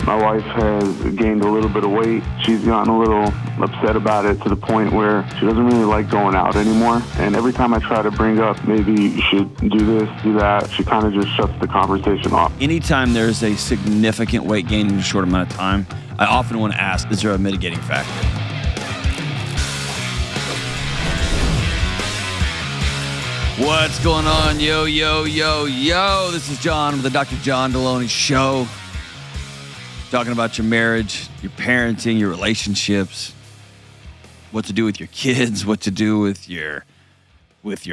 my wife has gained a little bit of weight. She's gotten a little upset about it to the point where she doesn't really like going out anymore. And every time I try to bring up, maybe you should do this, do that, she kind of just shuts the conversation off. Anytime there's a significant weight gain in a short amount of time, I often want to ask, is there a mitigating factor? What's going on? Yo. This is John with the Dr. John Delony Show. Talking about your marriage, your parenting, your relationships, what to do with your kids, what to do with your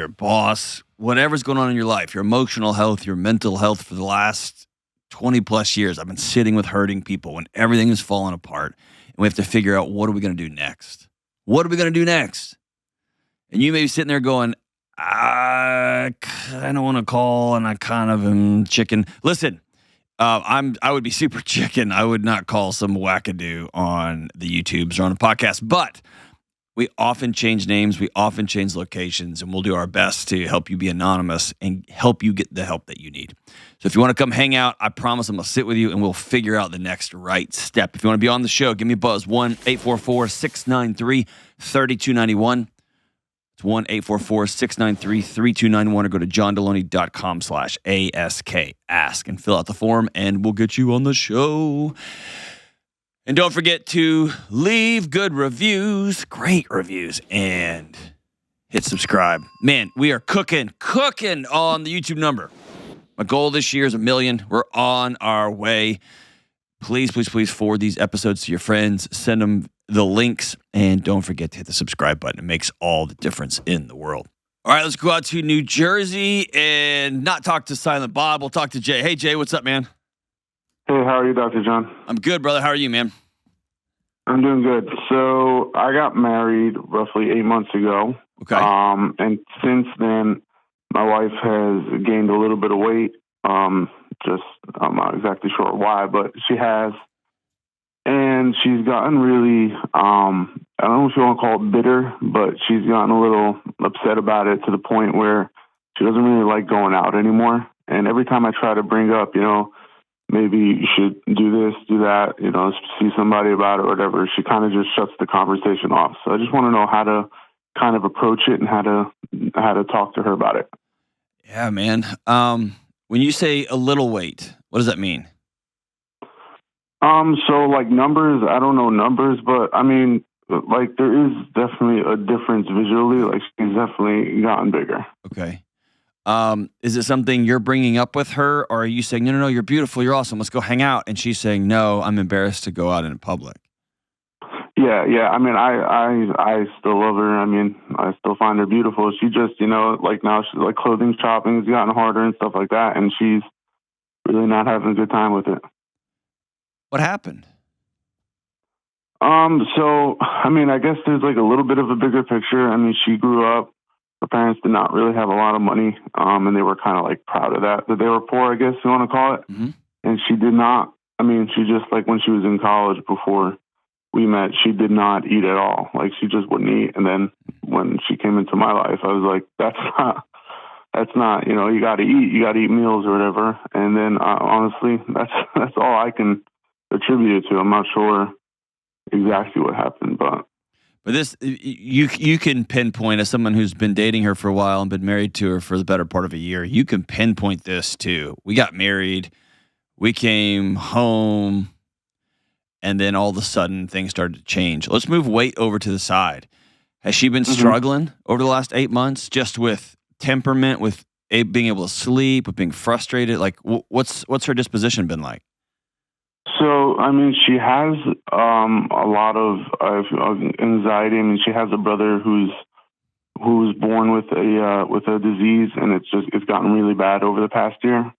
boss, whatever's going on in your life, your emotional health, your mental health. For the last 20 plus years, I've been sitting with hurting people when everything is falling apart, and we have to figure out, what are we going to do next? What are we going to do next? And you may be sitting there going, I kind of want to call, and I kind of am chicken. Listen, I would be super chicken. I would not call some wackadoo on the YouTubes or on a podcast, but we often change names, we often change locations, and we'll do our best to help you be anonymous and help you get the help that you need. So if you want to come hang out, I promise I'm going to sit with you and we'll figure out the next right step. If you want to be on the show, give me a buzz, 1-844-693-3291. It's 1-844-693-3291, or go to johndelony.com/ask and fill out the form, and we'll get you on the show. And don't forget to leave good reviews, great reviews, and hit subscribe. Man, we are cooking on the YouTube number. My goal this year is 1 million. We're on our way. Please forward these episodes to your friends. Send them the links, and don't forget to hit the subscribe button. It makes all the difference in the world. All right, let's go out to New Jersey and not talk to Silent Bob. We'll talk to Jay. Hey, Jay, what's up, man? Hey, how are you, Dr. John? I'm good, brother. How are you, man? I'm doing good. So I got married roughly 8 months ago. Okay. And since then, my wife has gained a little bit of weight. I'm not exactly sure why, but she has. And she's gotten really, I don't know if you want to call it bitter, but she's gotten a little upset about it to the point where she doesn't really like going out anymore. And every time I try to bring up, maybe you should do this, do that, see somebody about it or whatever, she kind of just shuts the conversation off. So I just want to know how to kind of approach it and how to talk to her about it. Yeah, man. When you say a little weight, what does that mean? So like numbers, I don't know numbers, but I mean, like there is definitely a difference visually. Like she's definitely gotten bigger. Okay. Is it something you're bringing up with her, or are you saying, no, you're beautiful, you're awesome, let's go hang out? And she's saying, no, I'm embarrassed to go out in public. Yeah. I mean, I still love her. I mean, I still find her beautiful. She just, like now she's like clothing shopping has gotten harder and stuff like that. And she's really not having a good time with it. What happened? So, I mean, I guess there's like a little bit of a bigger picture. I mean, she grew up, her parents did not really have a lot of money. And they were kind of like proud of that they were poor, I guess you want to call it. Mm-hmm. And she did not, I mean, she just like when she was in college before we met, she did not eat at all. Like she just wouldn't eat. And then when she came into my life, I was like, that's not, you got to eat meals or whatever. And then honestly, that's all I can attribute it to. I'm not sure exactly what happened, but this you can pinpoint, as someone who's been dating her for a while and been married to her for the better part of a year, you can pinpoint this too. We got married, we came home, and then all of a sudden things started to change. Let's move weight over to the side. Has she been struggling over the last 8 months, just with temperament, with being able to sleep, with being frustrated? Like what's her disposition been like? So, I mean, she has a lot of anxiety. I mean, she has a brother who's born with a disease, and it's gotten really bad over the past year,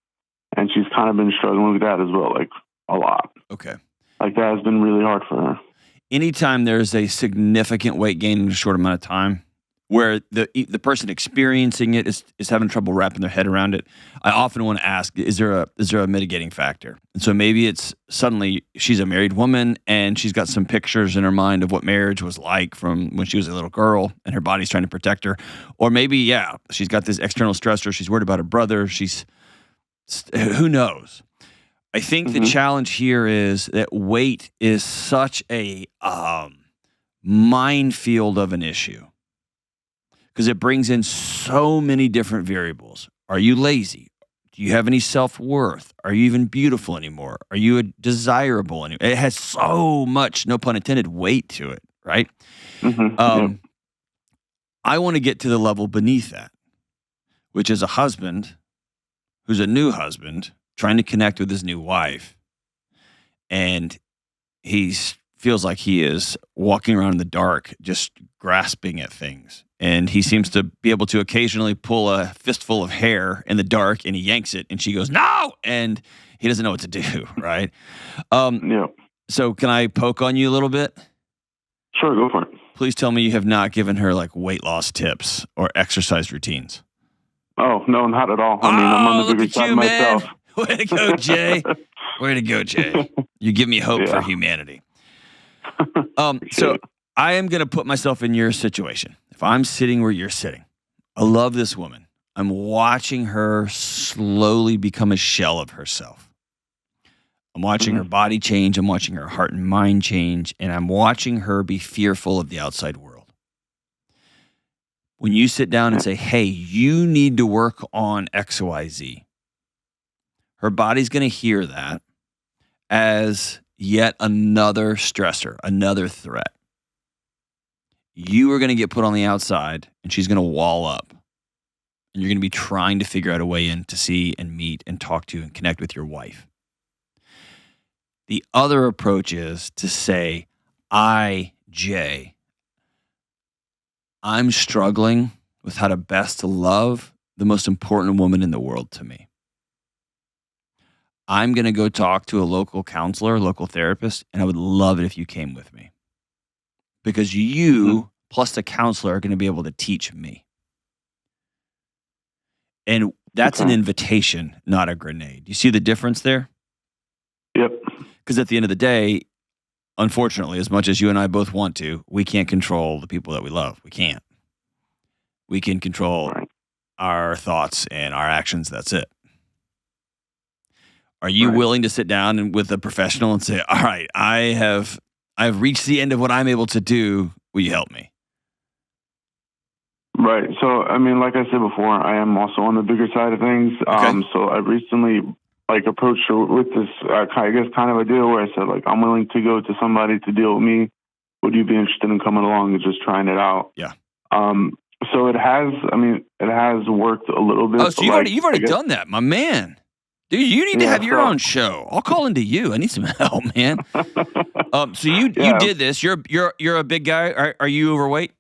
and she's kind of been struggling with that as well, like a lot. Okay, like that has been really hard for her. Anytime there's a significant weight gain in a short amount of time, where the person experiencing it is having trouble wrapping their head around it, I often want to ask, is there a mitigating factor? And so maybe it's suddenly she's a married woman and she's got some pictures in her mind of what marriage was like from when she was a little girl and her body's trying to protect her. Or maybe, she's got this external stressor. She's worried about her brother. Who knows? I think the challenge here is that weight is such a minefield of an issue because it brings in so many different variables. Are you lazy? Do you have any self-worth? Are you even beautiful anymore? Are you desirable anymore? It has so much, no pun intended, weight to it, right? Yep. I want to get to the level beneath that, which is a husband who's a new husband trying to connect with his new wife. And he feels like he is walking around in the dark, just grasping at things. And he seems to be able to occasionally pull a fistful of hair in the dark, and he yanks it, and she goes, "No!" And he doesn't know what to do, right? Yeah. So can I poke on you a little bit? Sure, go for it. Please tell me you have not given her like weight loss tips or exercise routines. Oh, no, not at all. I mean, I'm on the bigger side myself. Way to go, Jay. Way to go, Jay. You give me hope for humanity. So I am going to put myself in your situation. If I'm sitting where you're sitting, I love this woman. I'm watching her slowly become a shell of herself. I'm watching her body change. I'm watching her heart and mind change. And I'm watching her be fearful of the outside world. When you sit down and say, hey, you need to work on XYZ, her body's going to hear that as yet another stressor, another threat. You are going to get put on the outside, and she's going to wall up. And you're going to be trying to figure out a way in to see and meet and talk to and connect with your wife. The other approach is to say, Jay, I'm struggling with how to best love the most important woman in the world to me. I'm going to go talk to a local counselor, local therapist, and I would love it if you came with me. Because you plus the counselor are going to be able to teach me. And that's an invitation, not a grenade. You see the difference there? Yep. Because at the end of the day, unfortunately, as much as you and I both want to, we can't control the people that we love. We can't. We can control our thoughts and our actions. That's it. Are you willing to sit down and with a professional and say, all right, I've reached the end of what I'm able to do. Will you help me? Right. So, I mean, like I said before, I am also on the bigger side of things. So I recently approached her with this, I guess, kind of a deal where I said, I'm willing to go to somebody to deal with me. Would you be interested in coming along and just trying it out? Yeah. So it has worked a little bit. Oh, so you've already done that, my man. Dude, you need to have your own show. I'll call into you. I need some help, man. So you did this. You're a big guy. Are you overweight?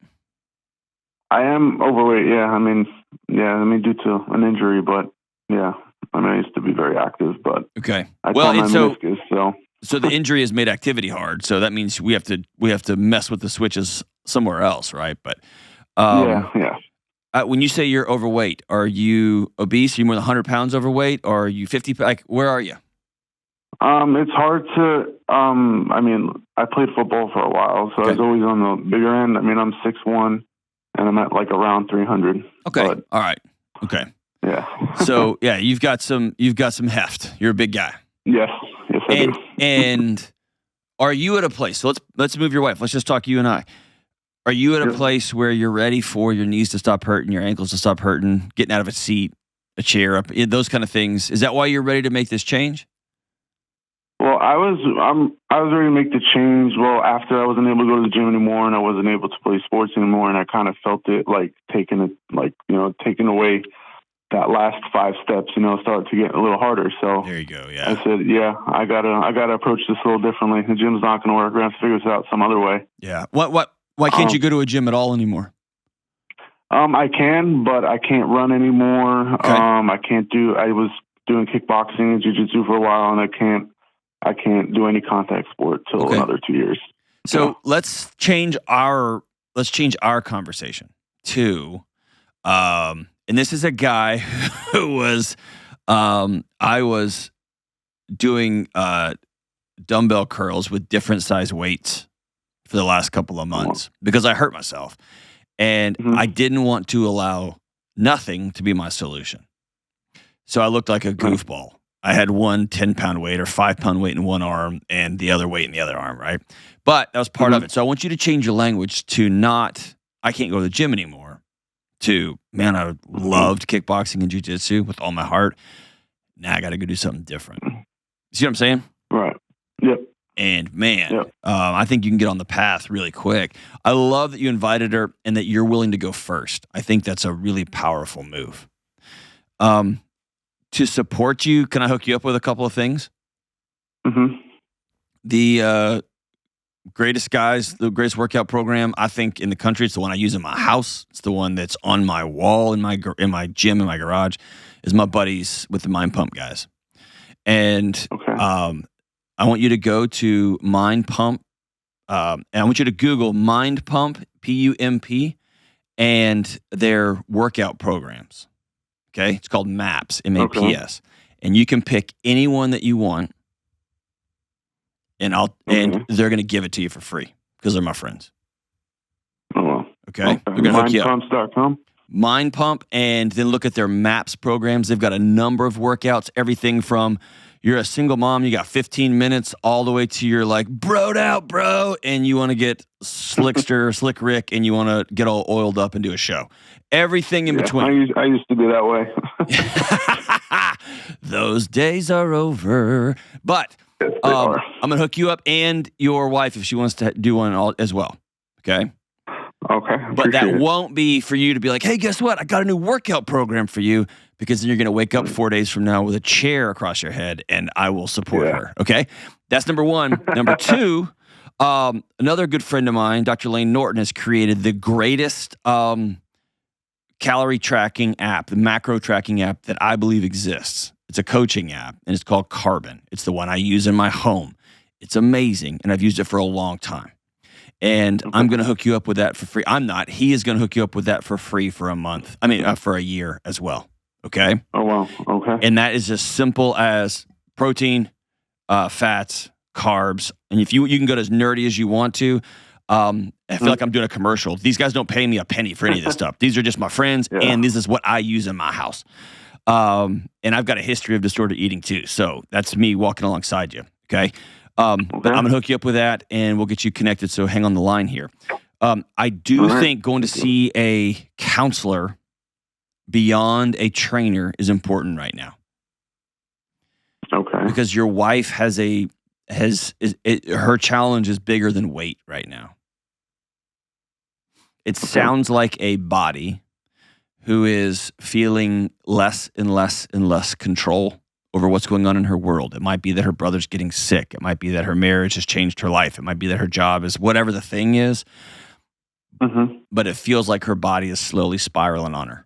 I am overweight. Yeah. I mean, due to an injury, but yeah. I mean, I used to be very active, but okay. I tore my meniscus, so the injury has made activity hard. So that means we have to mess with the switches somewhere else, right? But yeah. When you say you're overweight, are you obese? Are you more than 100 pounds overweight? Or are you 50? Where are you? It's hard to. I mean, I played football for a while, so I was always on the bigger end. I mean, I'm 6'1", and I'm at around 300. Okay. All right. Okay. Yeah. So yeah, you've got some heft. You're a big guy. Yes, I do. And are you at a place? So let's move your wife. Let's just talk you and I. Are you at a place where you're ready for your knees to stop hurting, your ankles to stop hurting, getting out of a seat, a chair up, those kind of things? Is that why you're ready to make this change? Well, I was ready to make the change. Well, after I wasn't able to go to the gym anymore, and I wasn't able to play sports anymore, and I kind of felt it taking away that last 5 steps. Started to get a little harder. So there you go. Yeah. I said, I gotta approach this a little differently. The gym's not going to work. We're going to have to figure this out some other way. Yeah. Why can't you go to a gym at all anymore? I can, but I can't run anymore. Okay. I was doing kickboxing and jiu-jitsu for a while, and I can't do any contact sport till another 2 years. So let's change our conversation to, and this is a guy who was, I was doing dumbbell curls with different size weights for the last couple of months because I hurt myself, and I didn't want to allow nothing to be my solution. So I looked like a goofball. I had one 10-pound weight or 5-pound weight in one arm and the other weight in the other arm, right? But that was part of it. So I want you to change your language to not, I can't go to the gym anymore, to, man, I loved kickboxing and jiu-jitsu with all my heart. Now I got to go do something different. See what I'm saying? Right. Yep. And man, I think you can get on the path really quick. I love that you invited her and that you're willing to go first. I think that's a really powerful move. To support you, can I hook you up with a couple of things? Mm-hmm. The the greatest workout program, I think, in the country. It's the one I use in my house. It's the one that's on my wall in my gym, in my garage, is my buddies with the Mind Pump guys. And I want you to go to Mind Pump, and I want you to Google Mind Pump, P-U-M-P, and their workout programs. Okay? It's called MAPS, M-A-P-S. And you can pick any one that you want, and they're going to give it to you for free because they're my friends. Oh, well. Okay? We're going to hook you up. Mindpumps.com? Mind Pump, and then look at their MAPS programs. They've got a number of workouts, everything from you're a single mom, you got 15 minutes, all the way to you're like, broed out, bro, and you want to get Slick Rick, and you want to get all oiled up and do a show. Everything in between. I used to be that way. Those days are over. But I'm going to hook you up and your wife if she wants to do one as well. Okay? Okay. But that won't be for you to be like, hey, guess what? I got a new workout program for you, because then you're going to wake up 4 days from now with a chair across your head, and I will support her. Okay? That's number one. Number two, another good friend of mine, Dr. Lane Norton, has created the greatest calorie tracking app, the macro tracking app that I believe exists. It's a coaching app, and it's called Carbon. It's the one I use in my home. It's amazing, and I've used it for a long time. And I'm going to hook you up with that for free. I'm not. He is going to hook you up with that for free for a month. For a year as well. Okay? Oh, wow. Okay. And that is as simple as protein, fats, carbs. And if you can go as nerdy as you want to. I feel like I'm doing a commercial. These guys don't pay me a penny for any of this stuff. These are just my friends, and this is what I use in my house. And I've got a history of disordered eating too. So that's me walking alongside you. Okay? But I'm going to hook you up with that, and we'll get you connected, so hang on the line here. I do think going to see a counselor beyond a trainer is important right now. Okay. Because your wife her challenge is bigger than weight right now. It sounds like a body who is feeling less and less and less control over what's going on in her world. It might be that her brother's getting sick. It might be that her marriage has changed her life. It might be that her job is whatever the thing is. But it feels like her body is slowly spiraling on her.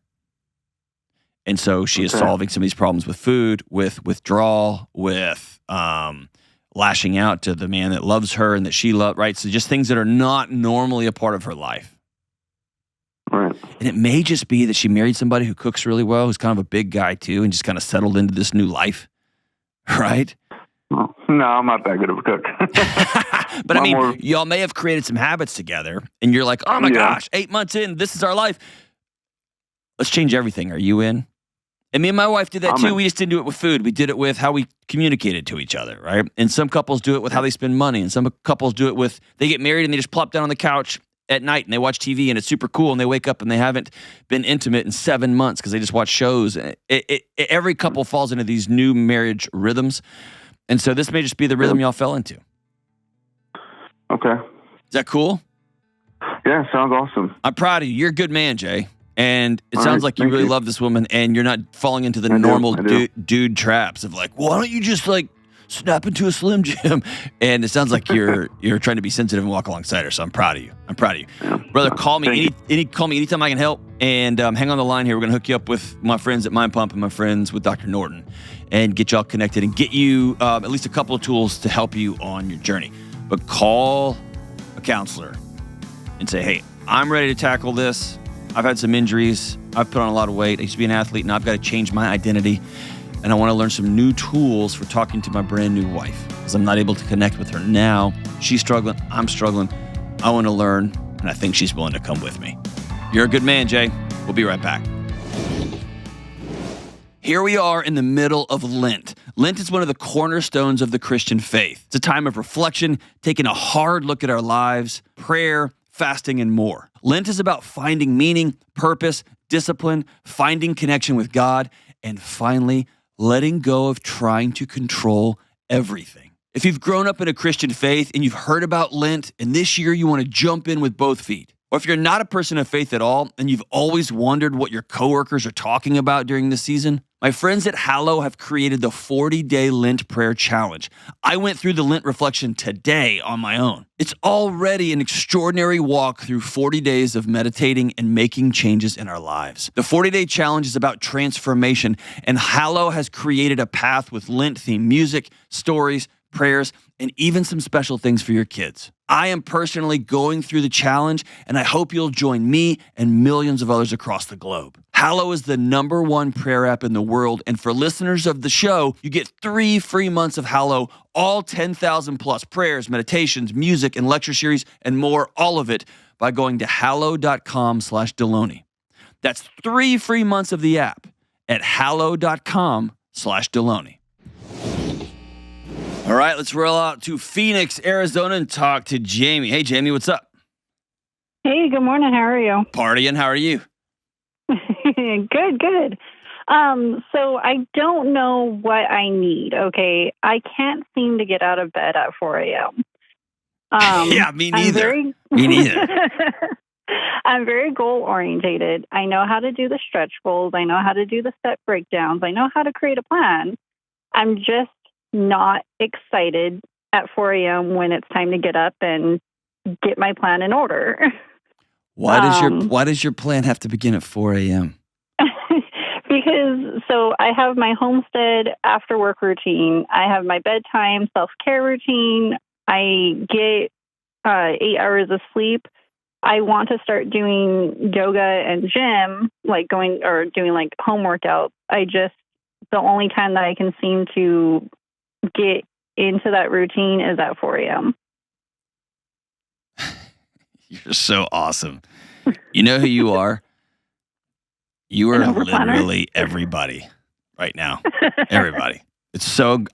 And so she is solving some of these problems with food, with withdrawal, with lashing out to the man that loves her and that she loves, right? So just things that are not normally a part of her life. Right. And it may just be that she married somebody who cooks really well, who's kind of a big guy too, and just kind of settled into this new life, right? No, I'm not that good of a cook. But I mean, y'all may have created some habits together, and you're like, oh my gosh, 8 months in, this is our life. Let's change everything. Are you in? And me and my wife did that too. We just didn't do it with food. We did it with how we communicated to each other, right? And some couples do it with how they spend money, and some couples do it with, they get married and they just plop down on the couch at night and they watch TV and it's super cool, and they wake up and they haven't been intimate in 7 months because they just watch shows. Every couple falls into these new marriage rhythms. And so this may just be the rhythm y'all fell into. Okay. Is that cool? Yeah, sounds awesome. I'm proud of you. You're a good man, Jay. And it sounds like you really love this woman, and you're not falling into the normal dude traps of like, well, why don't you just like snap into a Slim Jim? And it sounds like you're trying to be sensitive and walk alongside her. So I'm proud of you. Yeah. Brother, call me call me anytime I can help. And hang on the line here. We're gonna hook you up with my friends at Mind Pump and my friends with Dr. Norton, and get y'all connected and get you at least a couple of tools to help you on your journey. But call a counselor and say, hey, I'm ready to tackle this. I've had some injuries. I've put on a lot of weight. I used to be an athlete, and I've got to change my identity. And I want to learn some new tools for talking to my brand new wife, because I'm not able to connect with her now. She's struggling. I'm struggling. I want to learn, and I think she's willing to come with me. You're a good man, Jay. We'll be right back. Here we are in the middle of Lent. Lent is one of the cornerstones of the Christian faith. It's a time of reflection, taking a hard look at our lives, prayer, fasting, and more. Lent is about finding meaning, purpose, discipline, finding connection with God, and finally, letting go of trying to control everything. If you've grown up in a Christian faith and you've heard about Lent, and this year you want to jump in with both feet, or if you're not a person of faith at all and you've always wondered what your coworkers are talking about during this season, my friends at Hallow have created the 40-day Lent prayer challenge. I went through the Lent reflection today on my own. It's already an extraordinary walk through 40 days of meditating and making changes in our lives. The 40-day challenge is about transformation, and Hallow has created a path with Lent-themed music, stories, prayers, and even some special things for your kids. I am personally going through the challenge, and I hope you'll join me and millions of others across the globe. Hallow is the #1 prayer app in the world, and for listeners of the show, you get 3 free months of Hallow, all 10,000 plus prayers, meditations, music, and lecture series, and more, all of it, by going to hallow.com/Delony. That's 3 free months of the app at hallow.com/Delony. All right, let's roll out to Phoenix, Arizona, and talk to Jamie. Hey, Jamie, what's up? Hey, good morning. How are you? Partying. How are you? Good. So I don't know what I need, okay? I can't seem to get out of bed at 4 a.m. Yeah, me neither. Me neither. I'm very goal-orientated. I know how to do the stretch goals. I know how to do the step breakdowns. I know how to create a plan. I'm just not excited at 4 a.m. when it's time to get up and get my plan in order. Why does your plan have to begin at 4 a.m.? Because I have my homestead after work routine. I have my bedtime self-care routine. I get 8 hours of sleep. I want to start doing yoga and gym, doing home workouts. The only time that I can seem to get into that routine is at 4 a.m. You're so awesome. You know who you are? You are literally everybody right now. Everybody. It's so,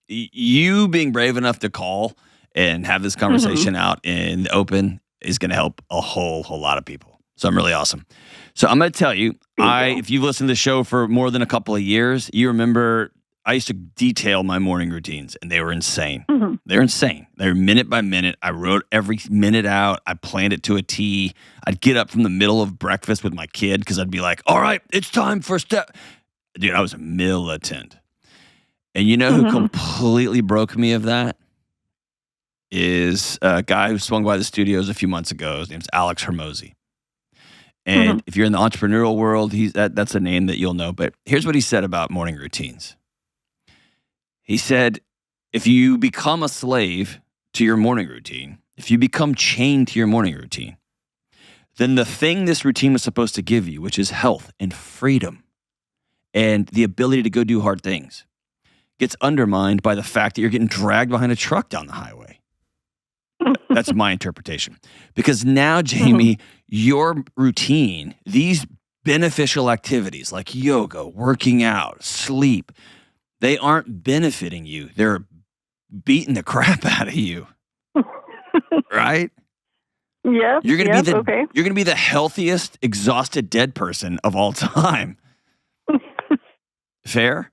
you being brave enough to call and have this conversation out in the open is going to help a whole lot of people. So I'm really awesome. So I'm going to tell you, if you've listened to the show for more than a couple of years, you remember I used to detail my morning routines, and they were insane. Mm-hmm. They're insane. They're minute by minute. I wrote every minute out. I planned it to a T. I'd get up from the middle of breakfast with my kid because I'd be like, all right, it's time for step. Dude, I was militant. And you know who completely broke me of that? Is a guy who swung by the studios a few months ago. His name's Alex Hermosi. And if you're in the entrepreneurial world, that's a name that you'll know. But here's what he said about morning routines. He said, if you become a slave to your morning routine, if you become chained to your morning routine, then the thing this routine was supposed to give you, which is health and freedom and the ability to go do hard things, gets undermined by the fact that you're getting dragged behind a truck down the highway. That's my interpretation. Because now, Jamie, your routine, these beneficial activities like yoga, working out, sleep, they aren't benefiting you. They're beating the crap out of you. Right? Yeah. You're gonna be the healthiest, exhausted, dead person of all time. Fair?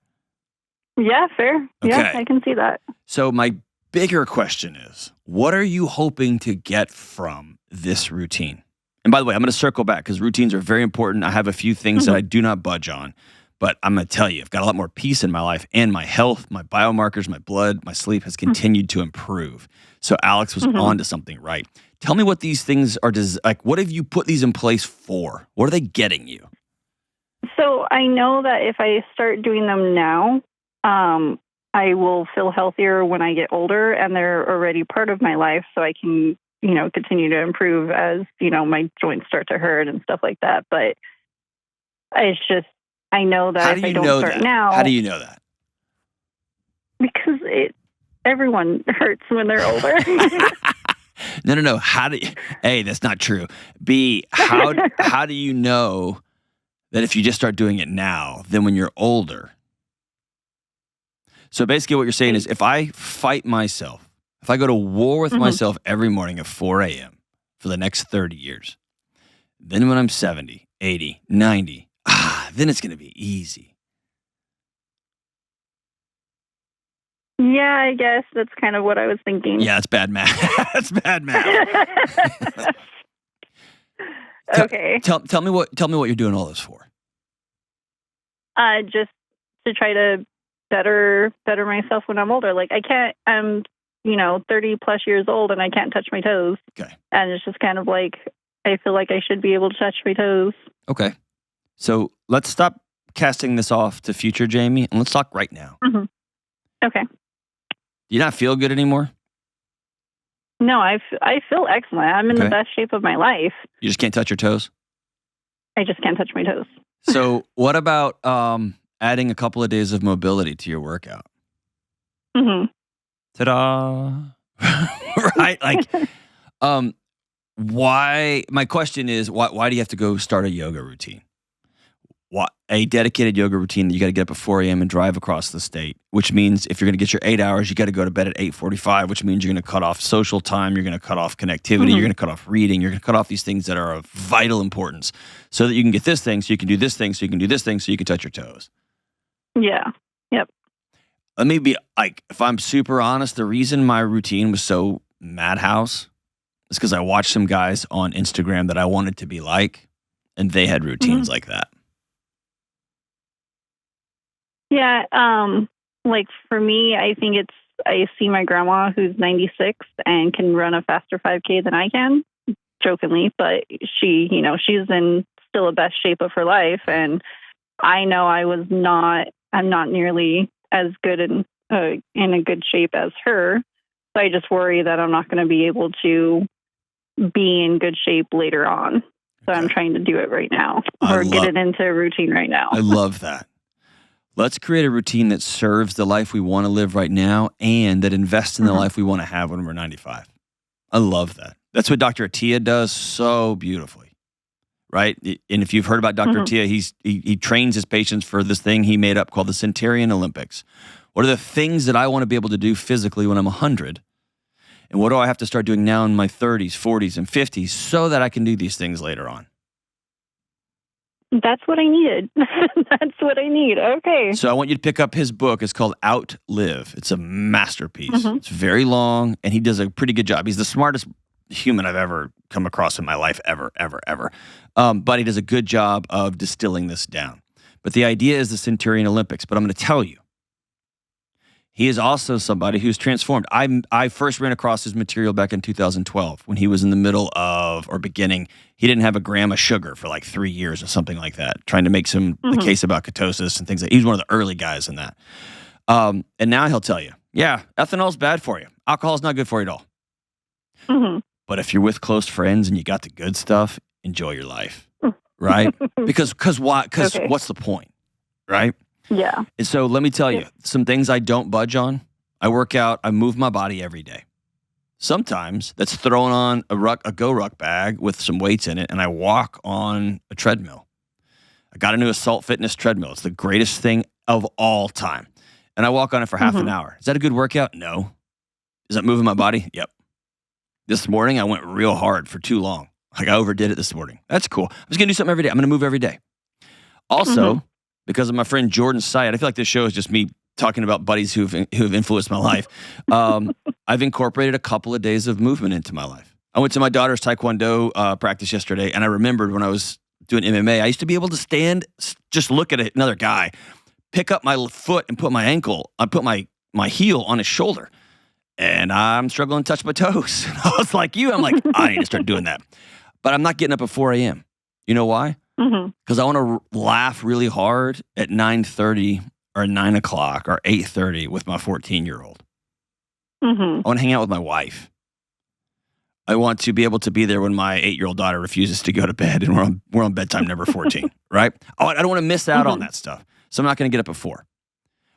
Yeah, fair. Okay. Yeah, I can see that. So my bigger question is, what are you hoping to get from this routine? And by the way, I'm going to circle back because routines are very important. I have a few things that I do not budge on. But I'm going to tell you, I've got a lot more peace in my life, and my health, my biomarkers, my blood, my sleep has continued to improve. So Alex was on to something, right? Tell me what these things are, what have you put these in place for? What are they getting you? So I know that if I start doing them now, I will feel healthier when I get older, and they're already part of my life, so I can, continue to improve as, my joints start to hurt and stuff like that. But it's just, I know that if I don't start now. How do you know that? Because everyone hurts when they're older. No. A, that's not true. B, how do you know that if you just start doing it now, then when you're older. So basically what you're saying is if I fight myself, if I go to war with myself every morning at 4 a.m. for the next 30 years, then when I'm 70, 80, 90, then it's going to be easy. Yeah, I guess that's kind of what I was thinking. Yeah, it's bad math. That's bad math. Okay. Tell me what you're doing all this for. Just to try to better myself when I'm older. Like I'm 30 plus years old and I can't touch my toes. Okay. And it's just kind of like I feel like I should be able to touch my toes. Okay. So let's stop casting this off to future Jamie and let's talk right now. Mm-hmm. Okay. Do you not feel good anymore? No, I feel excellent. I'm in the best shape of my life. You just can't touch your toes? I just can't touch my toes. So what about adding a couple of days of mobility to your workout? Mm-hmm. Ta-da! Right? Like, why? My question is, why do you have to go start a yoga routine? A dedicated yoga routine that you got to get up at 4 a.m. and drive across the state, which means if you're going to get your 8 hours, you got to go to bed at 8:45, which means you're going to cut off social time, you're going to cut off connectivity, you're going to cut off reading, you're going to cut off these things that are of vital importance so that you can get this thing, so you can do this thing, so you can do this thing, so you can touch your toes. Yeah. Yep. Let me be like, if I'm super honest, the reason my routine was so madhouse is because I watched some guys on Instagram that I wanted to be like, and they had routines like that. Yeah, like for me, I think I see my grandma who's 96 and can run a faster 5K than I can, jokingly, but she's in still the best shape of her life. And I know I'm not nearly as good in a good shape as her. So I just worry that I'm not going to be able to be in good shape later on. So I'm trying to do it right now or get it into a routine right now. I love that. Let's create a routine that serves the life we want to live right now and that invests in the life we want to have when we're 95. I love that. That's what Dr. Attia does so beautifully, right? And if you've heard about Dr. Attia, he trains his patients for this thing he made up called the Centurion Olympics. What are the things that I want to be able to do physically when I'm 100? And what do I have to start doing now in my 30s, 40s, and 50s so that I can do these things later on? That's what I needed. That's what I need. Okay. So I want you to pick up his book. It's called Outlive. It's a masterpiece. It's very long, and he does a pretty good job. He's the smartest human I've ever come across in my life, ever. But he does a good job of distilling this down. But the idea is the Centurion Olympics. But I'm going to tell you, he is also somebody who's transformed. I first ran across his material back in 2012 when he was in the middle of, or beginning, he didn't have a gram of sugar for like 3 years or something like that, trying to make the case about ketosis and things like that. He's one of the early guys in that. And now he'll tell you, yeah, ethanol's bad for you. Alcohol's not good for you at all. But if you're with close friends and you got the good stuff, enjoy your life, right? Because why? Because what's the point, right? Yeah. And so let me tell you, some things I don't budge on. I work out, I move my body every day. Sometimes that's throwing on a Go Ruck bag with some weights in it, and I walk on a treadmill. I got a new Assault Fitness treadmill. It's the greatest thing of all time. And I walk on it for half an hour. Is that a good workout? No. Is that moving my body? Yep. This morning, I went real hard for too long. Like I overdid it this morning. That's cool. I'm just going to do something every day. I'm going to move every day. Also, because of my friend Jordan's site, I feel like this show is just me talking about buddies who've influenced my life. I've incorporated a couple of days of movement into my life. I went to my daughter's Taekwondo practice yesterday, and I remembered when I was doing MMA, I used to be able to stand, just look at another guy, pick up my foot and put my heel on his shoulder. And I'm struggling to touch my toes. I was like you. I'm like, I need to start doing that. But I'm not getting up at 4 a.m. You know why? Because I want to laugh really hard at 9:30 or 9 o'clock or 8:30 with my 14-year-old. I want to hang out with my wife. I want to be able to be there when my 8-year-old daughter refuses to go to bed and we're on bedtime number 14, right? I don't want to miss out on that stuff. So I'm not going to get up at 4.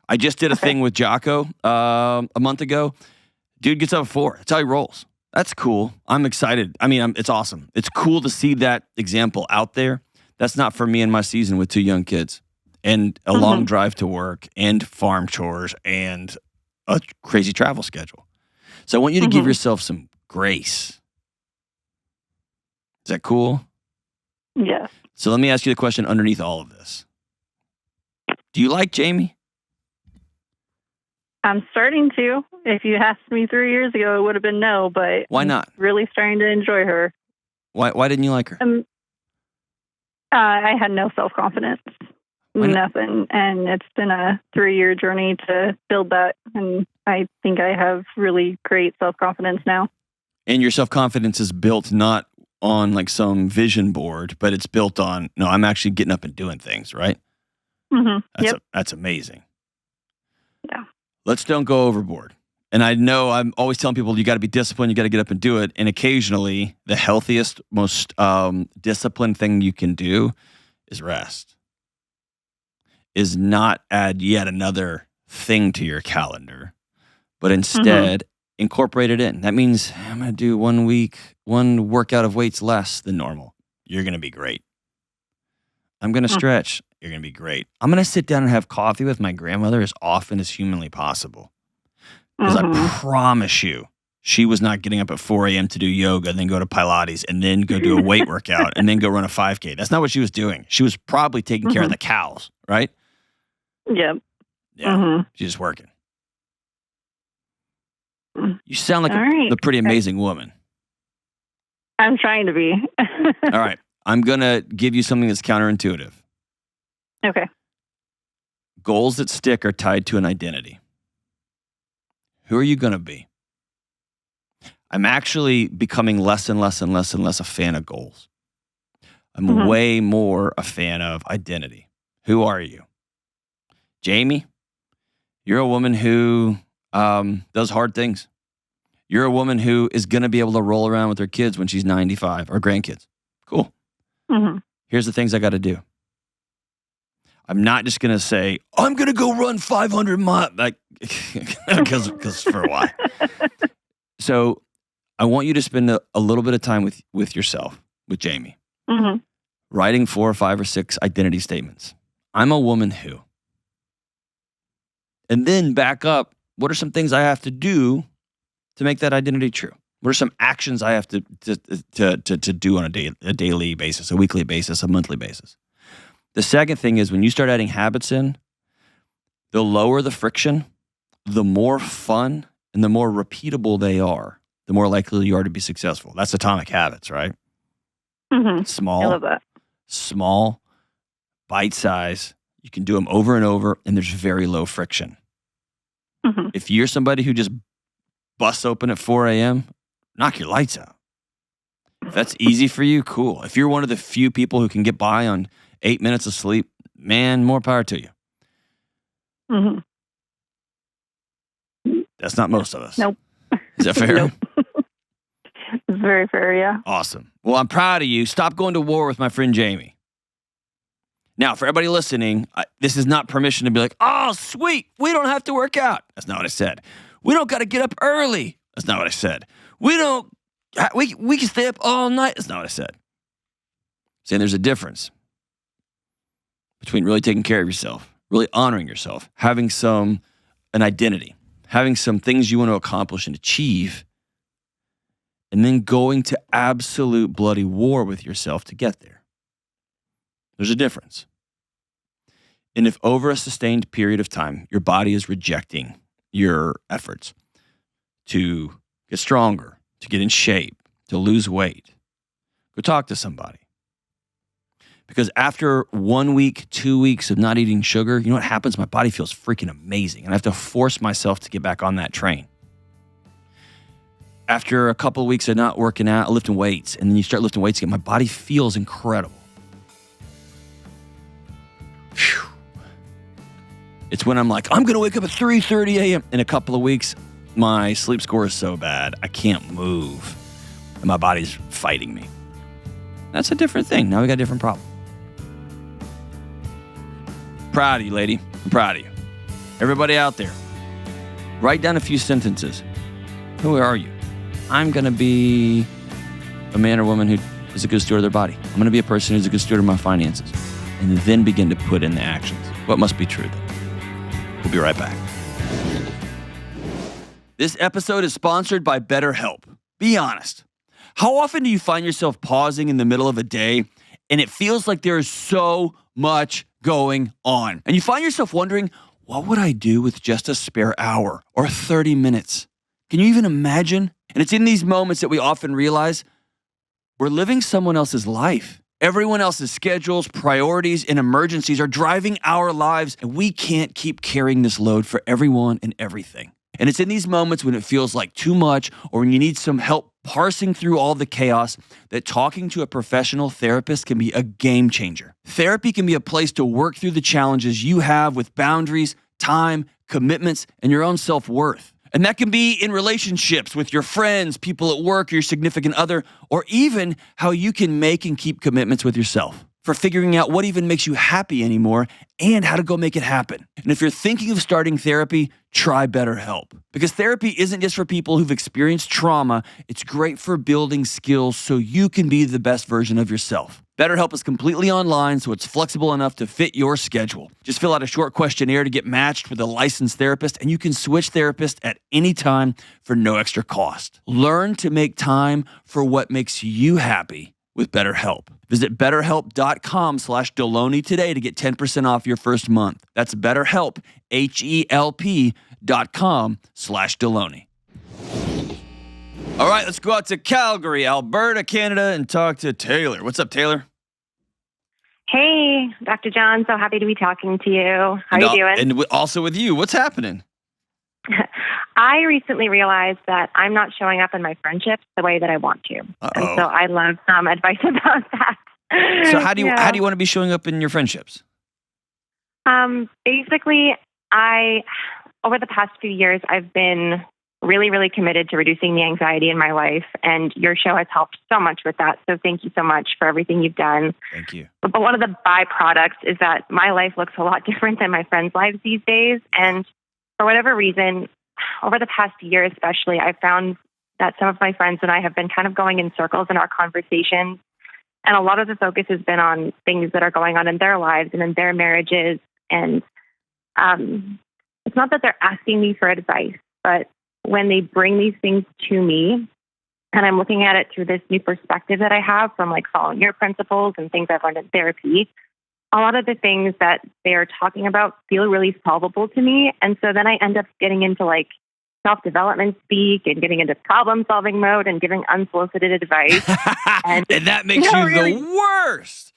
I just did a thing with Jocko a month ago. Dude gets up at 4. That's how he rolls. That's cool. I'm excited. I mean, it's awesome. It's cool to see that example out there That's not for me in my season with 2 young kids and a long drive to work and farm chores and a crazy travel schedule. So I want you to give yourself some grace. Is that cool? Yes. So let me ask you the question underneath all of this. Do you like Jamie? I'm starting to. If you asked me 3 years ago, it would have been no, but Why not? I'm really starting to enjoy her. Why didn't you like her? I had no self-confidence. Why not? Nothing. And it's been a 3-year journey to build that. And I think I have really great self-confidence now. And your self-confidence is built not on like some vision board, but it's built on, no, I'm actually getting up and doing things, right? That's amazing. Yeah. Let's don't go overboard. And I know I'm always telling people you got to be disciplined, you got to get up and do it. And occasionally the healthiest, most disciplined thing you can do is rest. Is not add yet another thing to your calendar, but instead incorporate it in. That means I'm going to do 1 week, 1 workout of weights less than normal. You're going to be great. I'm going to stretch. You're going to be great. I'm going to sit down and have coffee with my grandmother as often as humanly possible. Because I promise you, she was not getting up at 4 a.m. to do yoga, then go to Pilates, and then go do a weight workout, and then go run a 5K. That's not what she was doing. She was probably taking care of the cows, right? Yep. Yeah. She's just working. You sound like a pretty amazing woman. I'm trying to be. All right. I'm going to give you something that's counterintuitive. Okay. Goals that stick are tied to an identity. Who are you going to be? I'm actually becoming less and less and less and less a fan of goals. I'm way more a fan of identity. Who are you? Jamie, you're a woman who does hard things. You're a woman who is going to be able to roll around with her kids when she's 95, or grandkids. Cool. Here's the things I got to do. I'm not just going to say, I'm going to go run 500 miles, like, because for why? So I want you to spend a little bit of time with yourself, with Jamie, writing 4 or 5 or 6 identity statements. I'm a woman who. And then back up, what are some things I have to do to make that identity true? What are some actions I have to do on a daily basis, a weekly basis, a monthly basis? The second thing is when you start adding habits in, the lower the friction, the more fun and the more repeatable they are, the more likely you are to be successful. That's atomic habits, right? Small, I love that. Small, bite size. You can do them over and over, and there's very low friction. If you're somebody who just busts open at 4 a.m., knock your lights out. If that's easy for you, cool. If you're one of the few people who can get by on 8 minutes of sleep, man, more power to you. That's not most of us. Nope. Is that fair? Nope. It's very fair, yeah. Awesome. Well, I'm proud of you. Stop going to war with my friend Jamie. Now, for everybody listening, this is not permission to be like, oh, sweet, we don't have to work out. That's not what I said. We don't got to get up early. That's not what I said. We can stay up all night. That's not what I said. I'm saying there's a difference between really taking care of yourself, really honoring yourself, having an identity, having some things you want to accomplish and achieve, and then going to absolute bloody war with yourself to get there. There's a difference. And if over a sustained period of time, your body is rejecting your efforts to get stronger, to get in shape, to lose weight, go talk to somebody. Because after 1 week, 2 weeks of not eating sugar, you know what happens? My body feels freaking amazing. And I have to force myself to get back on that train. After a couple of weeks of not working out, lifting weights, and then you start lifting weights again, my body feels incredible. Whew. It's when I'm like, I'm going to wake up at 3:30 a.m. In a couple of weeks, my sleep score is so bad, I can't move. And my body's fighting me. That's a different thing. Now we got a different problem. Proud of you, lady. I'm proud of you. Everybody out there, write down a few sentences. Who are you? I'm going to be a man or woman who is a good steward of their body. I'm going to be a person who's a good steward of my finances. And then begin to put in the actions. What must be true then? We'll be right back. This episode is sponsored by Betterhelp. Be honest. How often do you find yourself pausing in the middle of a day and it feels like there is so much going on? And you find yourself wondering, what would I do with just a spare hour or 30 minutes? Can you even imagine? And it's in these moments that we often realize we're living someone else's life. Everyone else's schedules, priorities, and emergencies are driving our lives, and we can't keep carrying this load for everyone and everything. And it's in these moments when it feels like too much or when you need some help parsing through all the chaos that talking to a professional therapist can be a game changer. Therapy can be a place to work through the challenges you have with boundaries, time, commitments, and your own self-worth. And that can be in relationships with your friends, people at work, your significant other, or even how you can make and keep commitments with yourself. For figuring out what even makes you happy anymore and how to go make it happen. And if you're thinking of starting therapy, try BetterHelp. Because therapy isn't just for people who've experienced trauma, it's great for building skills so you can be the best version of yourself. BetterHelp is completely online, so it's flexible enough to fit your schedule. Just fill out a short questionnaire to get matched with a licensed therapist, and you can switch therapists at any time for no extra cost. Learn to make time for what makes you happy with BetterHelp. Visit betterhelp.com/Delony today to get 10% off your first month. That's BetterHelp, HELP.com/Delony. All right, let's go out to Calgary, Alberta, Canada, and talk to Taylor. What's up, Taylor? Hey, Dr. John. So happy to be talking to you. How are you doing? And also with you. What's happening? I recently realized that I'm not showing up in my friendships the way that I want to. Uh-oh. And so I love some advice about that. So how do you want to be showing up in your friendships? Basically, over the past few years, I've been really, really committed to reducing the anxiety in my life. And your show has helped so much with that. So thank you so much for everything you've done. Thank you. But one of the byproducts is that my life looks a lot different than my friends' lives these days. And for whatever reason, over the past year especially, I've found that some of my friends and I have been kind of going in circles in our conversations. And a lot of the focus has been on things that are going on in their lives and in their marriages. And it's not that they're asking me for advice, but when they bring these things to me, and I'm looking at it through this new perspective that I have from like following your principles and things I've learned in therapy, a lot of the things that they're talking about feel really solvable to me. And so then I end up getting into like self-development speak and getting into problem-solving mode and giving unsolicited advice. and that makes you really, the worst.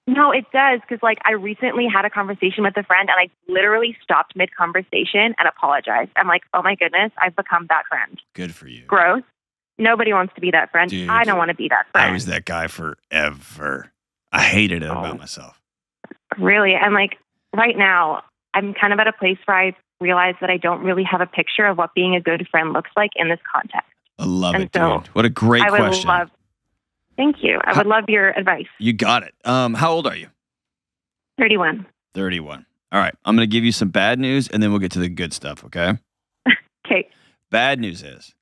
No, it does. Because like I recently had a conversation with a friend and I literally stopped mid-conversation and apologized. I'm like, oh my goodness, I've become that friend. Good for you. Gross. Nobody wants to be that friend. Dude, I don't want to be that friend. I was that guy forever. I hated it about myself. Really? And like right now, I'm kind of at a place where I realize that I don't really have a picture of what being a good friend looks like in this context. I love it, dude. What a great question. Thank you. I would love your advice. You got it. How old are you? 31. 31. All right. I'm going to give you some bad news, and then we'll get to the good stuff, okay? Okay. Bad news is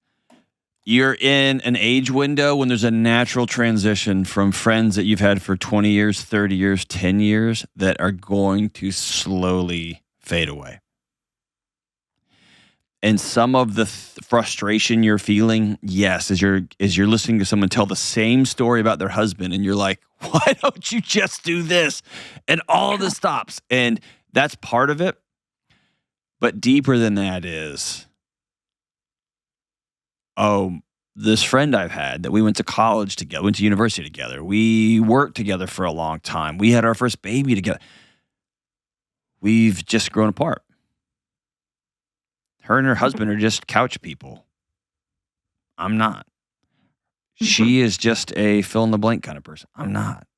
you're in an age window when there's a natural transition from friends that you've had for 20 years, 30 years, 10 years that are going to slowly fade away. And some of the frustration you're feeling, yes, as you're listening to someone tell the same story about their husband, and you're like, why don't you just do this? And all of this stops. And that's part of it. But deeper than that is, this friend I've had that we went to college together, went to university together. We worked together for a long time. We had our first baby together. We've just grown apart. Her and her husband are just couch people. I'm not. She is just a fill-in-the-blank kind of person. I'm not.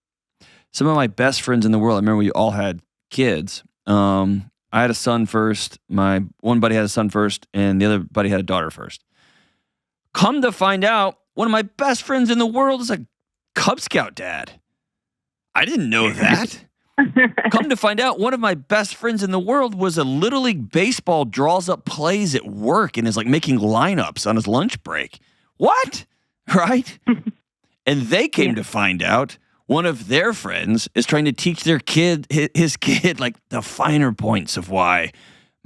Some of my best friends in the world, I remember we all had kids. I had a son first. My one buddy had a son first, and the other buddy had a daughter first. Come to find out, one of my best friends in the world is a Cub Scout dad. I didn't know that. Come to find out, one of my best friends in the world was a Little League Baseball draws up plays at work and is like making lineups on his lunch break. What? Right? And they came to find out one of their friends is trying to teach their kid, his kid, like the finer points of why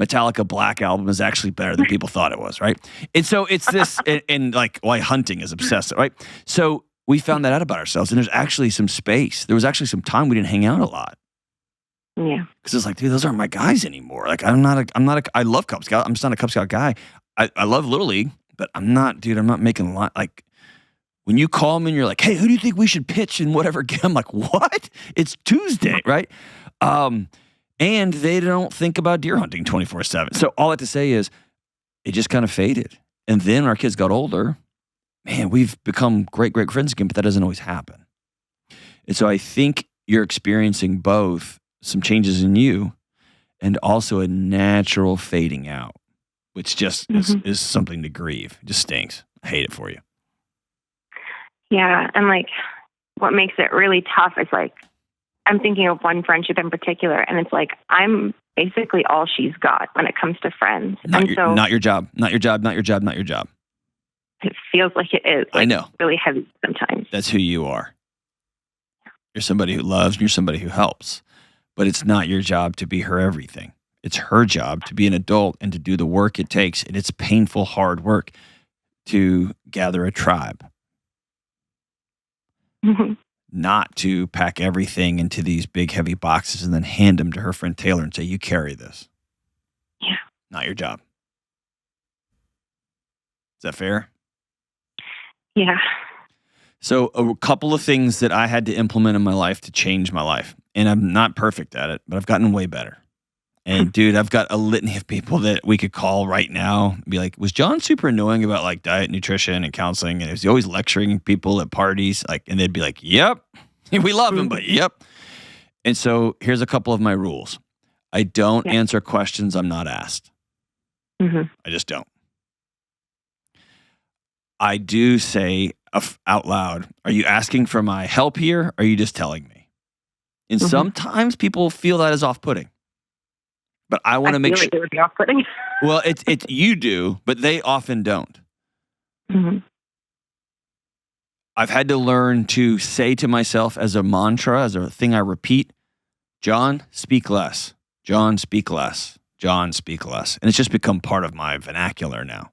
Metallica Black Album is actually better than people thought it was, right? And so it's this, and like why hunting is obsessive, right? So we found that out about ourselves, and there's actually some space. There was actually some time we didn't hang out a lot. Yeah. Because it's like, dude, those aren't my guys anymore. Like, I love Cub Scout. I'm just not a Cub Scout guy. I love Little League, but I'm not making a lot. Like, when you call me and you're like, hey, who do you think we should pitch in whatever game? I'm like, what? It's Tuesday, right? And they don't think about deer hunting 24/7. So all I have to say is it just kind of faded. And then our kids got older. Man, we've become great friends again, but that doesn't always happen. And so I think you're experiencing both some changes in you and also a natural fading out, which just is something to grieve. It just stinks. I hate it for you. Yeah. And like, what makes it really tough is like, I'm thinking of one friendship in particular, and it's like, I'm basically all she's got when it comes to friends. Not your job. It feels like it is. Like, I know. Really heavy sometimes. That's who you are. You're somebody who loves, and you're somebody who helps. But it's not your job to be her everything. It's her job to be an adult and to do the work it takes. And it's painful, hard work to gather a tribe. Not to pack everything into these big, heavy boxes and then hand them to her friend Taylor and say, you carry this. Yeah. Not your job. Is that fair? Yeah. So a couple of things that I had to implement in my life to change my life. And I'm not perfect at it, but I've gotten way better. And dude, I've got a litany of people that we could call right now and be like, was John super annoying about like diet, nutrition, and counseling? And is he always lecturing people at parties? Like, and they'd be like, yep, we love him, but yep. And so here's a couple of my rules. I don't answer questions I'm not asked. I just don't. I do say out loud, are you asking for my help here? Or are you just telling me? And sometimes people feel that is off-putting. But I want to make sure. It would be off-putting. Well, it's you do, but they often don't. I've had to learn to say to myself as a mantra, as a thing I repeat, John, speak less. John, speak less. John, speak less. And it's just become part of my vernacular now.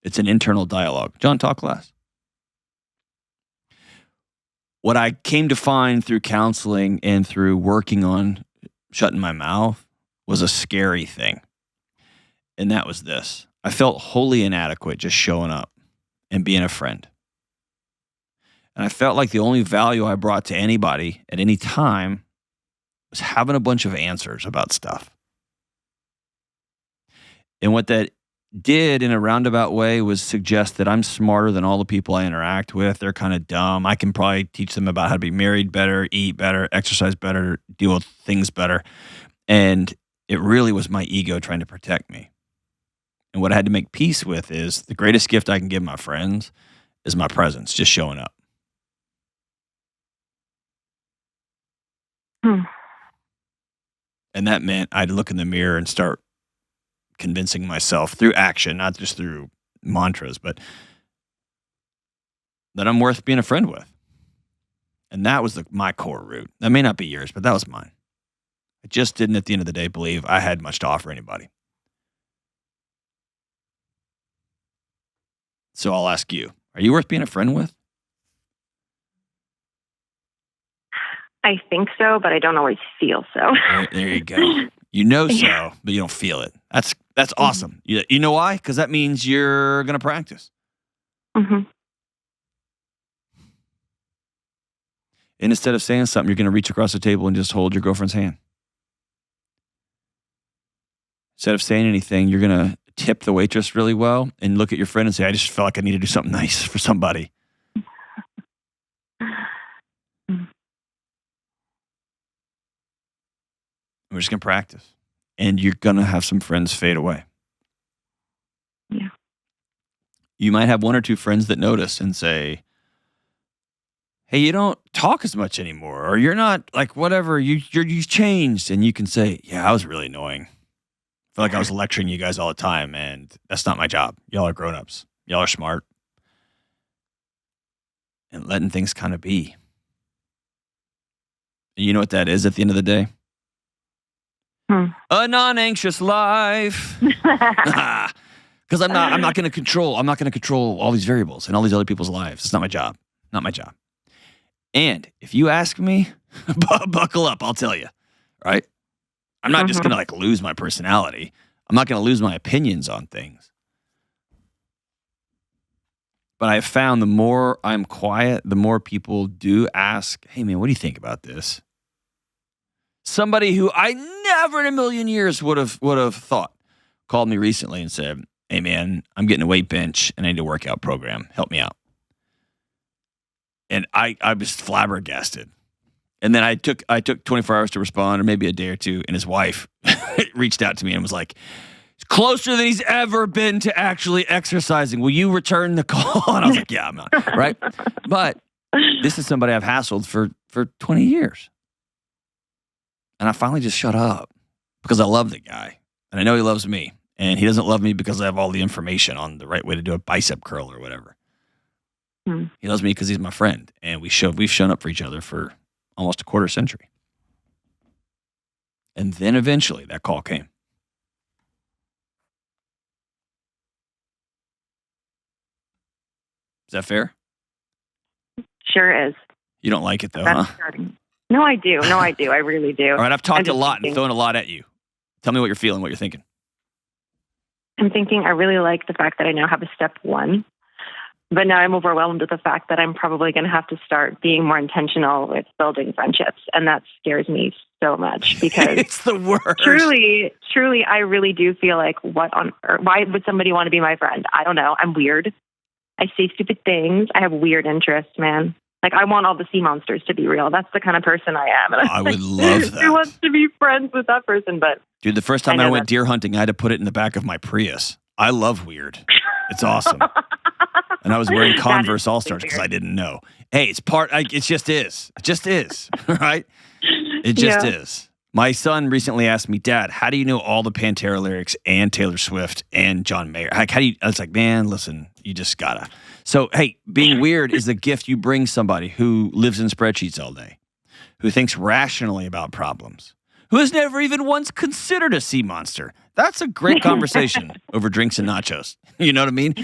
It's an internal dialogue. John, talk less. What I came to find through counseling and through working on shutting my mouth was a scary thing. And that was this. I felt wholly inadequate just showing up and being a friend. And I felt like the only value I brought to anybody at any time was having a bunch of answers about stuff. And what that did in a roundabout way was suggest that I'm smarter than all the people I interact with. They're kind of dumb. I can probably teach them about how to be married better, eat better, exercise better, deal with things better. And it really was my ego trying to protect me. And what I had to make peace with is the greatest gift I can give my friends is my presence, just showing up. And that meant I'd look in the mirror and start convincing myself through action, not just through mantras, but that I'm worth being a friend with. And that was my core root. That may not be yours, but that was mine. I just didn't, at the end of the day, believe I had much to offer anybody. So I'll ask you, are you worth being a friend with? I think so, but I don't always feel so. There you go. You know so, but you don't feel it. That's awesome. You know why? Because that means you're going to practice. And instead of saying something, you're going to reach across the table and just hold your girlfriend's hand. Instead of saying anything, you're going to tip the waitress really well and look at your friend and say, I just felt like I need to do something nice for somebody. We're just going to practice. And you're going to have some friends fade away. Yeah. You might have one or two friends that notice and say, hey, you don't talk as much anymore, or you're not like whatever, you've changed. And you can say, yeah, I was really annoying. I feel like I was lecturing you guys all the time, and that's not my job. Y'all are grown-ups. Y'all are smart. and letting things kind of be. And you know what that is at the end of the day? A non-anxious life. Because I'm not going to control all these variables and all these other people's lives. It's not my job. Not my job. And if you ask me, buckle up, I'll tell you, right? I'm not just going to like lose my personality. I'm not going to lose my opinions on things. But I have found the more I'm quiet, the more people do ask, hey man, what do you think about this? Somebody who I never in a million years would have thought called me recently and said, hey man, I'm getting a weight bench and I need a workout program. Help me out. And I was flabbergasted. And then I took 24 hours to respond, or maybe a day or two, and his wife reached out to me and was like, closer than he's ever been to actually exercising. Will you return the call? And I was like, yeah, I'm not. Right? But this is somebody I've hassled for 20 years. And I finally just shut up because I love the guy. And I know he loves me. And he doesn't love me because I have all the information on the right way to do a bicep curl or whatever. He loves me because he's my friend. And we've shown up for each other for almost a quarter century. And then eventually that call came. Is that fair? Sure is. You don't like it though, That's huh? starting. No, I do. I really do. All right, I've talked a lot thinking. and thrown a lot at you. Tell me what you're feeling, what you're thinking. I'm thinking I really like the fact that I now have a step one, but now I'm overwhelmed with the fact that I'm probably going to have to start being more intentional with building friendships. And that scares me so much because It's the worst. truly, I really do feel like what on earth, why would somebody want to be my friend? I don't know. I'm weird. I say stupid things. I have weird interests, man. Like, I want all the sea monsters to be real. That's the kind of person I am. And I would love that. Who wants to be friends with that person? But Dude, the first time I I know went that. deer hunting, I had to put it in the back of my Prius. I love weird. It's awesome. And I was wearing Converse All-Stars because I didn't know. Hey, it just is. It just is, right? It just is. My son recently asked me, Dad, how do you know all the Pantera lyrics and Taylor Swift and John Mayer? Like, how do you? I was like, man, listen, you just gotta. So, hey, being weird is the gift you bring somebody who lives in spreadsheets all day, who thinks rationally about problems, who has never even once considered a sea monster. That's a great conversation over drinks and nachos. You know what I mean?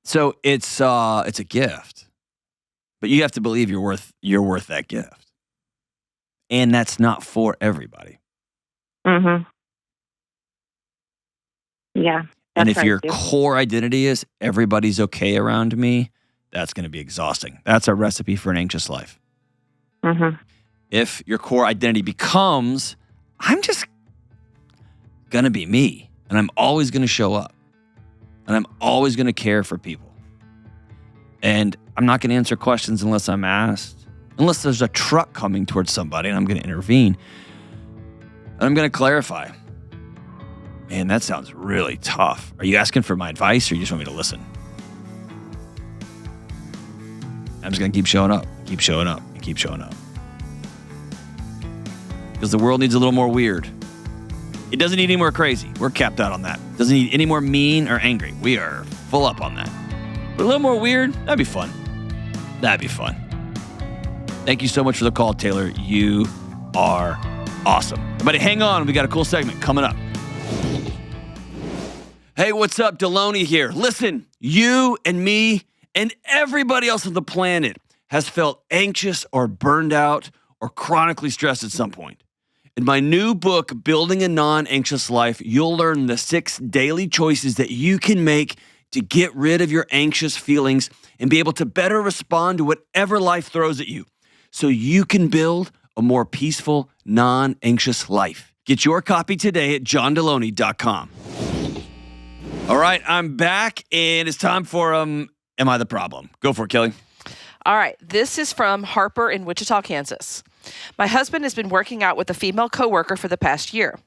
So it's a gift, but you have to believe you're worth that gift, and that's not for everybody. Mm-hmm. Yeah. And that's if your right, too. core identity is everybody's okay around me, that's going to be exhausting. That's a recipe for an anxious life. Mm-hmm. If your core identity becomes, I'm just going to be me, and I'm always going to show up, and I'm always going to care for people, and I'm not going to answer questions unless I'm asked, unless there's a truck coming towards somebody and I'm going to intervene, and I'm going to clarify. Man, that sounds really tough. Are you asking for my advice or you just want me to listen? I'm just going to keep showing up, and keep showing up. Because the world needs a little more weird. It doesn't need any more crazy. We're capped out on that. It doesn't need any more mean or angry. We are full up on that. But a little more weird, that'd be fun. Thank you so much for the call, Taylor. You are awesome. Everybody, hang on. We got a cool segment coming up. Hey, what's up? Delony here. Listen, you and me and everybody else on the planet has felt anxious or burned out or chronically stressed at some point. In my new book, Building a Non-Anxious Life, you'll learn the 6 daily choices that you can make to get rid of your anxious feelings and be able to better respond to whatever life throws at you so you can build a more peaceful, non-anxious life. Get your copy today at johndelony.com. All right, I'm back, and it's time for Am I the Problem? Go for it, Kelly. All right, this is from Harper in Wichita, Kansas. My husband has been working out with a female coworker for the past year.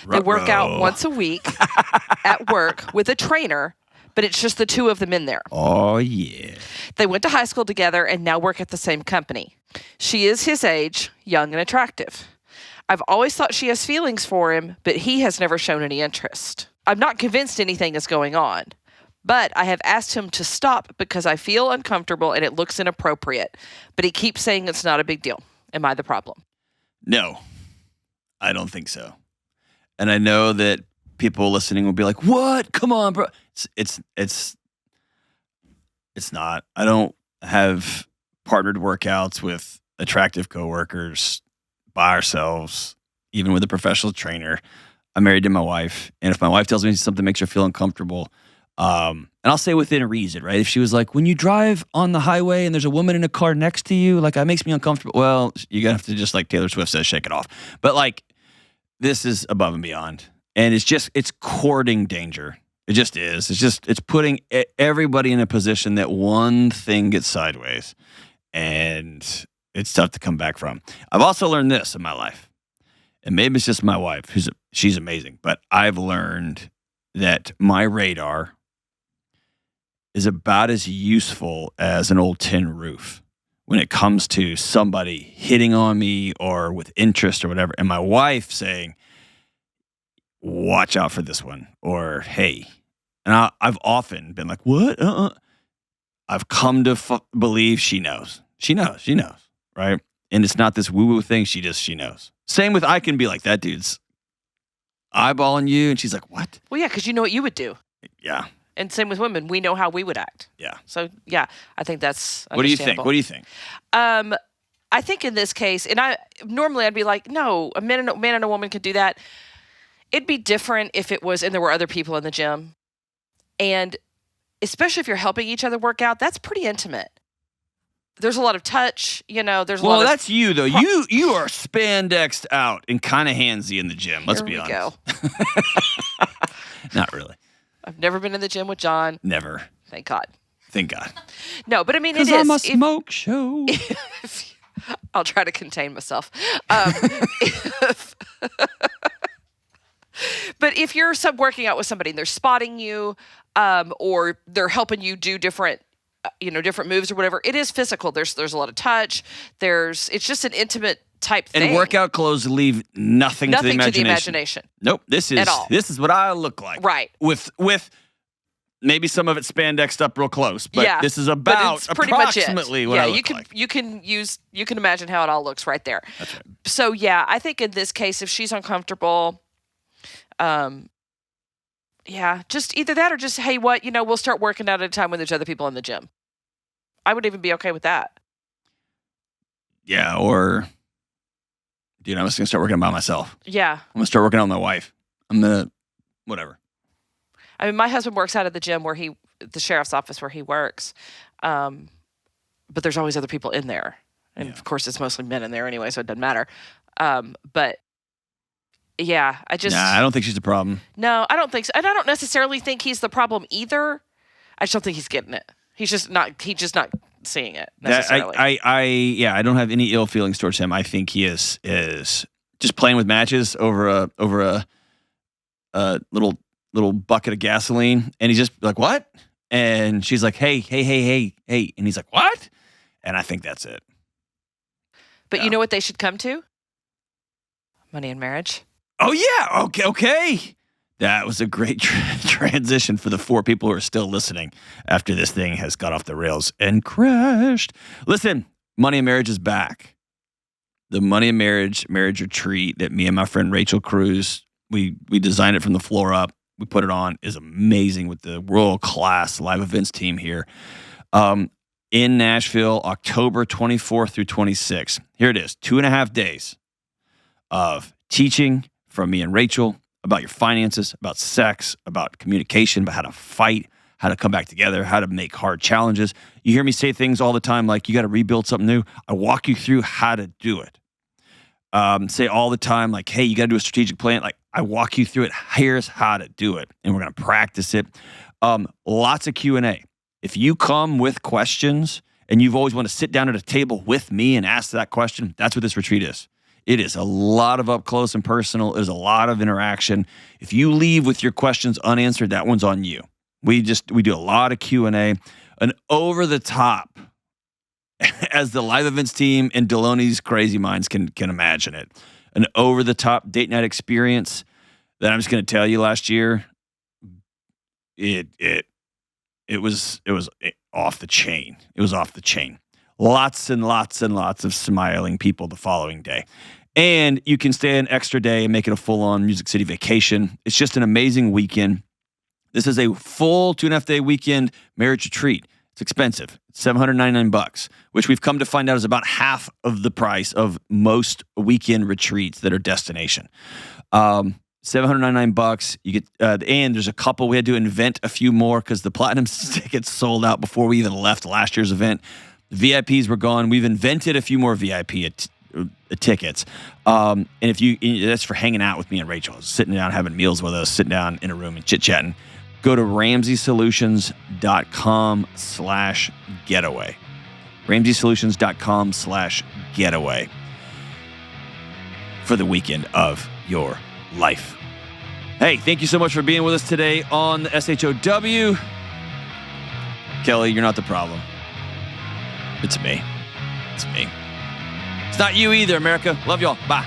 They work out once a week at work with a trainer, but it's just the two of them in there. Oh, yeah. They went to high school together and now work at the same company. She is his age, young and attractive. I've always thought she has feelings for him, but he has never shown any interest. I'm not convinced anything is going on, But I have asked him to stop because I feel uncomfortable and it looks inappropriate. But he keeps saying it's not a big deal. Am I the problem? No, I don't think so. And I know that people listening will be like, "What? Come on, bro." It's not. I don't have partnered workouts with attractive coworkers by ourselves, even with a professional trainer. I'm married to my wife, and if my wife tells me something makes her feel uncomfortable, and I'll say within reason, right? If she was like, "When you drive on the highway and there's a woman in a car next to you, like that makes me uncomfortable," well, you're gonna have to just like Taylor Swift says, shake it off. But like, this is above and beyond, and it's courting danger. It just is. It's putting everybody in a position that one thing gets sideways, and it's tough to come back from. I've also learned this in my life, and maybe it's just my wife, she's amazing, but I've learned that my radar is about as useful as an old tin roof when it comes to somebody hitting on me or with interest or whatever, and my wife saying, "Watch out for this one," or "Hey." And I've often been like, "What? I've come to believe she knows. She knows, right? And it's not this woo-woo thing. She knows. Same with, I can be like, "That dude's eyeballing you," and she's like, "What?" Well, yeah, because you know what you would do. Yeah. And same with women. We know how we would act. Yeah. So, yeah, I think that's What do you think? I think in this case, and normally I'd be like, no, a man and a woman could do that. It'd be different if it was, and there were other people in the gym. And especially if you're helping each other work out, that's pretty intimate. There's a lot of touch, there's a lot of... Well, that's you, though. You are spandexed out and kind of handsy in the gym. Let's be honest. Here we go. Not really. I've never been in the gym with John. Never. Thank God. Thank God. No, but I mean, it is. Because I'm a smoke show. I'll try to contain myself. But if you're working out with somebody and they're spotting you, or they're helping you do different moves or whatever, it is physical. There's a lot of touch. It's just an intimate type thing. And workout clothes leave nothing to the imagination. Nope. This is what I look like. Right. With maybe some of it spandexed up real close, but this is about approximately what I look like. You can imagine how it all looks right there. That's right. So yeah, I think in this case, if she's uncomfortable, just either that or just, hey, we'll start working out at a time when there's other people in the gym. I would even be okay with that. Yeah, or, dude, I'm just going to start working by myself. Yeah. I'm going to start working on my wife. I'm going to, whatever. I mean, my husband works out at the gym the sheriff's office where he works. But there's always other people in there. And of course, it's mostly men in there anyway, so it doesn't matter. But yeah, I don't think she's the problem. No, I don't think so. And I don't necessarily think he's the problem either. I just don't think he's getting it. He's just not seeing it necessarily. I don't have any ill feelings towards him. I think he is just playing with matches over a little bucket of gasoline, and he's just like, "What?" And she's like, hey, and he's like, "What?" And I think that's it. But you know what they should come to? Money and marriage. Oh, yeah. Okay. That was a great transition for the 4 people who are still listening after this thing has got off the rails and crashed. Listen, Money and Marriage is back. The Money and Marriage retreat that me and my friend Rachel Cruz, we designed it from the floor up. We put it on, is amazing with the world-class live events team here. In Nashville, October 24th through 26th. Here it is, 2.5 days of teaching from me and Rachel about your finances, about sex, about communication, about how to fight, how to come back together, how to make hard challenges. You hear me say things all the time like, you got to rebuild something new. I walk you through how to do it. Say all the time like, hey, you got to do a strategic plan. Like, I walk you through it. Here's how to do it. And we're going to practice it. Lots of Q&A. If you come with questions and you've always wanted to sit down at a table with me and ask that question, that's what this retreat is. It is a lot of up close and personal. It is a lot of interaction. If you leave with your questions unanswered, that one's on you. We do a lot of Q&A, an over the top, as the live events team and Delony's crazy minds can imagine it, an over the top date night experience that I'm just going to tell you last year. It it was off the chain. It was off the chain. Lots and lots and lots of smiling people the following day. And you can stay an extra day and make it a full-on Music City vacation. It's just an amazing weekend. This is a full 2.5-day weekend marriage retreat. It's expensive. It's $799, which we've come to find out is about half of the price of most weekend retreats that are destination. $799. You get, and there's a couple. We had to invent a few more because the platinum tickets sold out before we even left last year's event. The VIPs were gone. We've invented a few more VIP tickets. And that's for hanging out with me and Rachel, sitting down, having meals with us, sitting down in a room and chit-chatting. Go to RamseySolutions.com/getaway. RamseySolutions.com/getaway for the weekend of your life. Hey, thank you so much for being with us today on the SHOW. Kelly, you're not the problem. It's me. It's me. It's not you either, America. Love y'all. Bye.